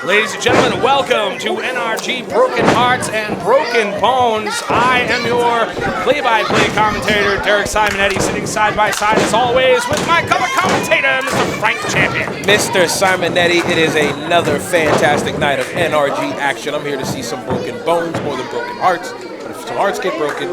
Ladies and gentlemen, welcome to NRG Broken Hearts and Broken Bones. I am your play-by-play commentator, Derek Simonetti, sitting side by side as always with my color commentator, Mr. Frank Champion. Mr. Simonetti, it is another fantastic night of NRG action. I'm here to see some broken bones more than broken hearts. But if some hearts get broken,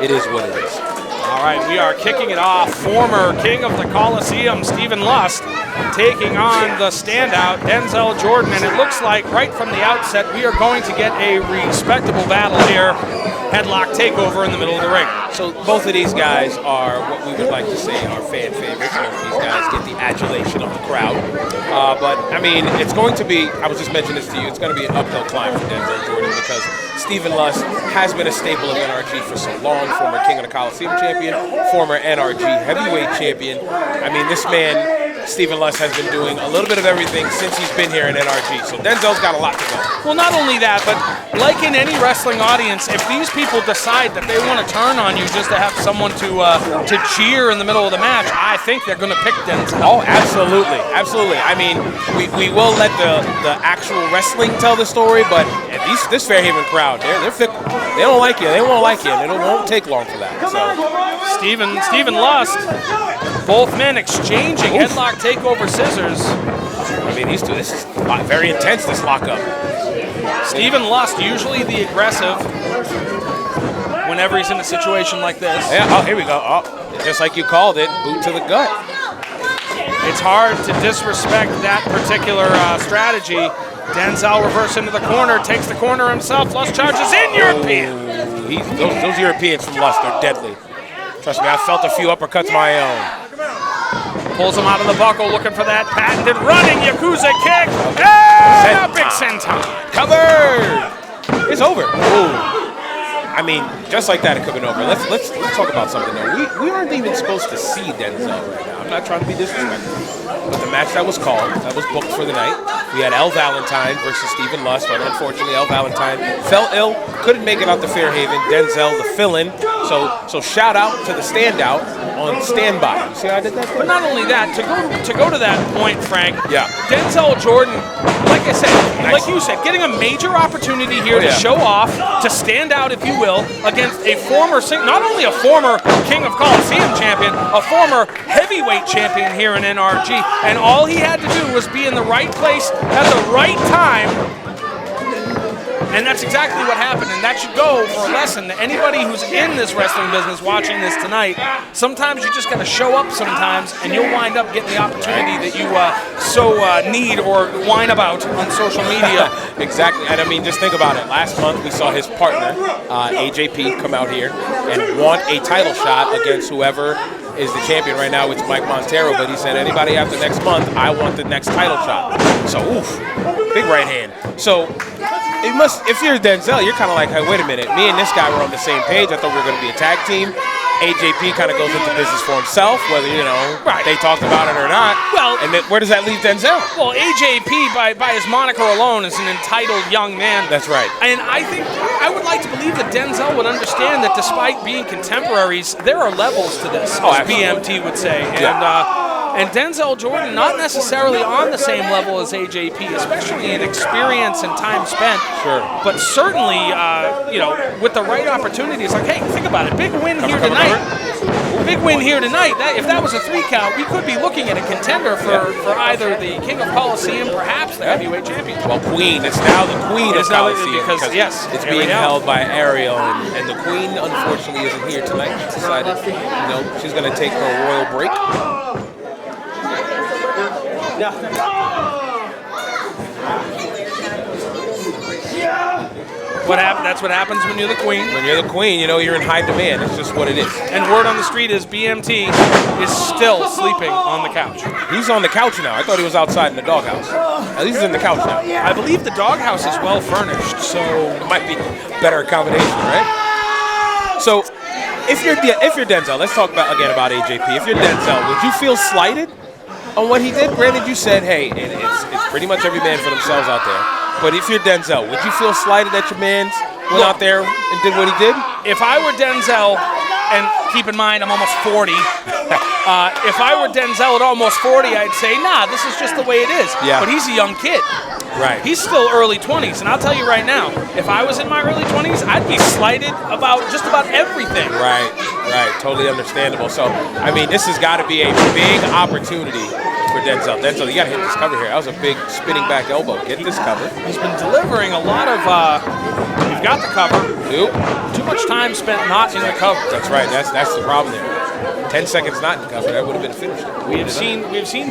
it is what it is. All right, we are kicking it off. Former King of the Coliseum, Stephen Lust, taking on the standout, Denzel Jordan. And it looks like right from the outset, we are going to get a respectable battle here. Headlock takeover in the middle of the ring. So both of these guys are what we would like to say are fan favorites. Both of these guys get the adulation of the crowd. But, I mean, it's going to be, I was just mentioning this to you, it's going to be an uphill climb for Denzel Jordan because Stephen Lust has been a staple of NRG for so long, former King of the Coliseum champion, former NRG heavyweight champion. I mean, this man, Stephen Lust, has been doing a little bit of everything since he's been here in NRG. So Denzel's got a lot to go. Well, not only that, but like in any wrestling audience, if these people decide that they want to turn on you just to have someone to cheer in the middle of the match, I think they're going to pick Denzel. Oh, absolutely, absolutely. I mean, we will let the actual wrestling tell the story, but this Fairhaven crowd, they're fickle. They don't like you. They won't like you, and it won't take long for that. So, Stephen Lust, both men exchanging headlock takeover scissors. I mean, these two, this is very intense, this lockup. Stephen Lust, usually the aggressive whenever he's in a situation like this. Yeah, oh, here we go. Oh, just like you called it, boot to the gut. It's hard to disrespect that particular strategy. Denzel reverse into the corner, takes the corner himself. Lust charges in European. Those Europeans from Lust are deadly. Trust me, I felt a few uppercuts of my own. Pulls him out of the buckle, looking for that patented running Yakuza kick. And a big senton. Covered. It's over. Ooh. I mean, just like that, it could have been over. Let's talk about something though. We aren't even supposed to see Denzel right now. I'm not trying to be disrespectful, but the match that was called, that was booked for the night. We had El Valentine versus Stephen Lust, but unfortunately, El Valentine fell ill, couldn't make it out to Fairhaven. Denzel, the fill-in. So shout out to the standout on standby. You see how I did that? But not only that, to go to that point, Frank. Yeah. Denzel Jordan, like I said, like you said, getting a major opportunity here to show off, to stand out, if you will, against a former, not only a former King of Coliseum champion, a former heavyweight champion here in NRG, and all he had to do was be in the right place at the right time. And that's exactly what happened, and that should go for a lesson to anybody who's in this wrestling business watching this tonight. Sometimes you just got to show up sometimes, and you'll wind up getting the opportunity that you so need or whine about on social media. Exactly, and I mean, just think about it. Last month, we saw his partner, AJP, come out here and want a title shot against whoever is the champion right now, it's Mike Montero, but he said anybody after next month, I want the next title shot. So, oof, big right hand. So, if you're Denzel, you're kind of like, hey, wait a minute, me and this guy were on the same page. I thought we were going to be a tag team. AJP kind of goes into business for himself, whether, they talked about it or not. Well, and then where does that leave Denzel? Well, AJP, by his moniker alone, is an entitled young man. That's right. And I think, I would like to believe that Denzel would understand that despite being contemporaries, there are levels to this, as BMT would say. And Denzel Jordan, not necessarily on the same level as AJP, especially in experience and time spent. Sure. But certainly, with the right opportunities, like, hey, think about it. Big win here tonight. Big win here tonight. If that was a 3 count, we could be looking at a contender for either the King of Coliseum, perhaps the heavyweight champion. Well, Queen. It's now the Queen of Coliseum. Because yes, it's being held by Ariel, and the Queen, unfortunately, isn't here tonight. She decided, she's going to take her royal break. That's what happens when you're the queen. When you're the queen, you're in high demand. It's just what it is. And word on the street is BMT is still sleeping on the couch. He's on the couch now. I thought he was outside in the doghouse. At least he's in the couch now. I believe the doghouse is well furnished, so it might be better accommodation, right? So, if you're Denzel, let's talk about AJP. If you're Denzel, would you feel slighted on what he did? Granted, you said, hey, it's pretty much every man for themselves out there. But if you're Denzel, would you feel slighted that your man went out there and did what he did? If I were Denzel, and keep in mind I'm almost 40, if I were Denzel at almost 40, I'd say, nah, this is just the way it is. Yeah. But he's a young kid. Right. He's still early 20s, and I'll tell you right now, if I was in my early 20s, I'd be slighted about just about everything. Right. Totally understandable. So, I mean, this has got to be a big opportunity for Denzel. Denzel, you got to hit this cover here. That was a big spinning back elbow. Get this cover. He's been delivering a lot of, we've got the cover. Nope. Too much time spent not in the cover. That's right. That's the problem there. 10 seconds not in cover, that would have been finished. We've seen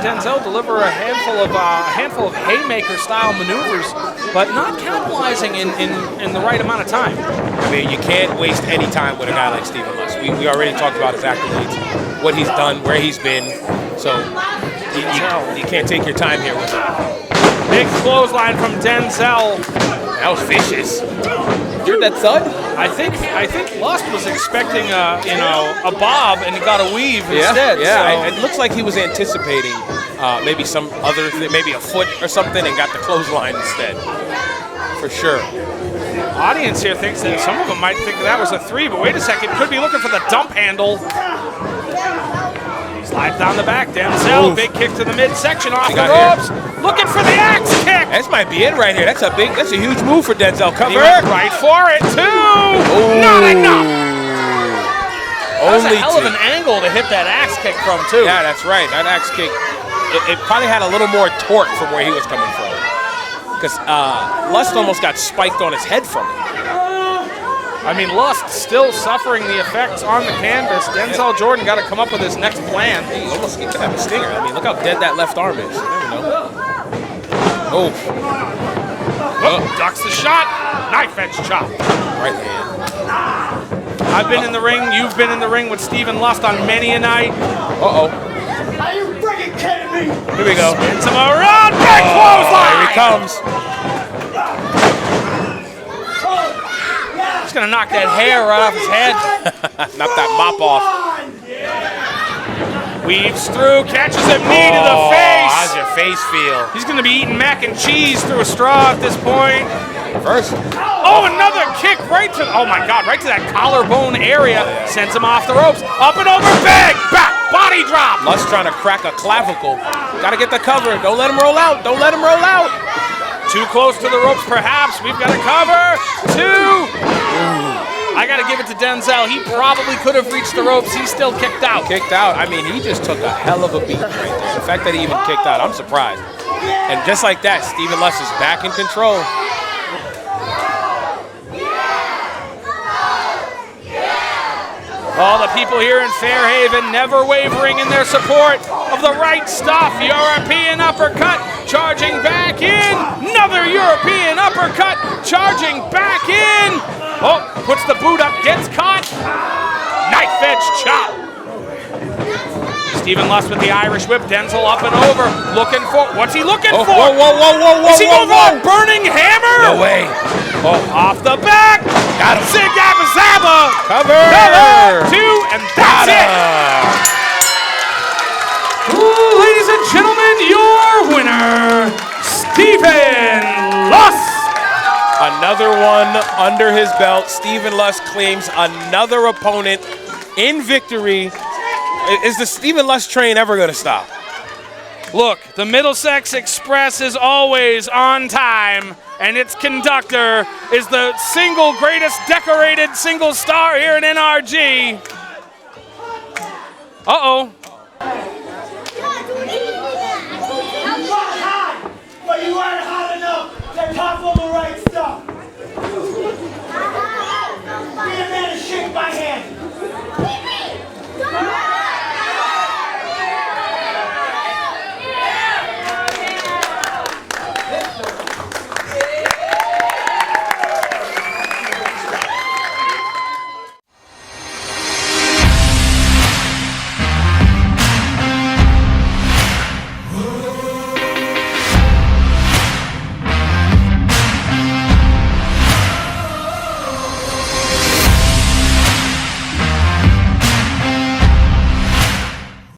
Denzel deliver a handful of haymaker style maneuvers, but not capitalizing in the right amount of time. I mean, you can't waste any time with a guy like Stephen Lust. We already talked about his accolades, what he's done, where he's been. So you can't take your time here with him. Big clothesline from Denzel. That was vicious. Heard that thud? I think Lust was expecting a bob and he got a weave instead. Yeah. So. It looks like he was anticipating maybe some other thing, maybe a foot or something, and got the clothesline instead. For sure. Audience here thinks that some of them might think that was a 3, but wait a second, could be looking for the dump handle. Slides down the back, Denzel, big kick to the midsection off the ropes, looking for the axe kick. This might be it right here. That's a huge move for Denzel. Cover. He went right for it too. Ooh. Not enough. That was a hell of an angle to hit that axe kick from too. Yeah, that's right. That axe kick, it probably had a little more torque from where he was coming from. Because Lust almost got spiked on his head from it. I mean, Lust still suffering the effects on the canvas. Denzel Jordan got to come up with his next plan. He almost could have a stinger. I mean, look how dead that left arm is. You never know. Ducks the shot. Knife edge chop. Right hand. I've been in the ring. You've been in the ring with Stephen Lust on many a night. Uh-oh. Are you freaking kidding me? Here we go. Spins him around. Big clothesline. Here he comes. He's going to knock that hair right off his head. Knock that mop off. Weaves through, catches him knee to the face. How's your face feel? He's going to be eating mac and cheese through a straw at this point. First. Oh, another kick right to, oh my God, right to that collarbone area. Sends him off the ropes. Up and over, big back, body drop. Lust trying to crack a clavicle. Got to get the cover. Don't let him roll out. Don't let him roll out. Too close to the ropes, perhaps. We've got a cover. 2. I got to give it to Denzel. He probably could have reached the ropes. He's still kicked out. Kicked out. I mean, he just took a hell of a beat right there. The fact that he even kicked out, I'm surprised. And just like that, Stephen Lust is back in control. All the people here in Fairhaven never wavering in their support of the right stuff. European uppercut, charging back in. Another European uppercut, charging back in. Oh, puts the boot up, gets caught. Knife edge chop. Stephen Lust with the Irish whip. Denzel up and over, looking for, what's he looking for? Whoa. Is he going for a burning hammer? No way. Oh, off the back. Got him. Zig Abazaba. Cover. 2, and that's it. Ooh, ladies and gentlemen, your winner, Stephen Lust. Another one under his belt. Stephen Lust claims another opponent in victory. Is the Stephen Lust train ever going to stop? Look, the Middlesex Express is always on time, and its conductor is the single greatest decorated single star here in NRG. Uh-oh. But you want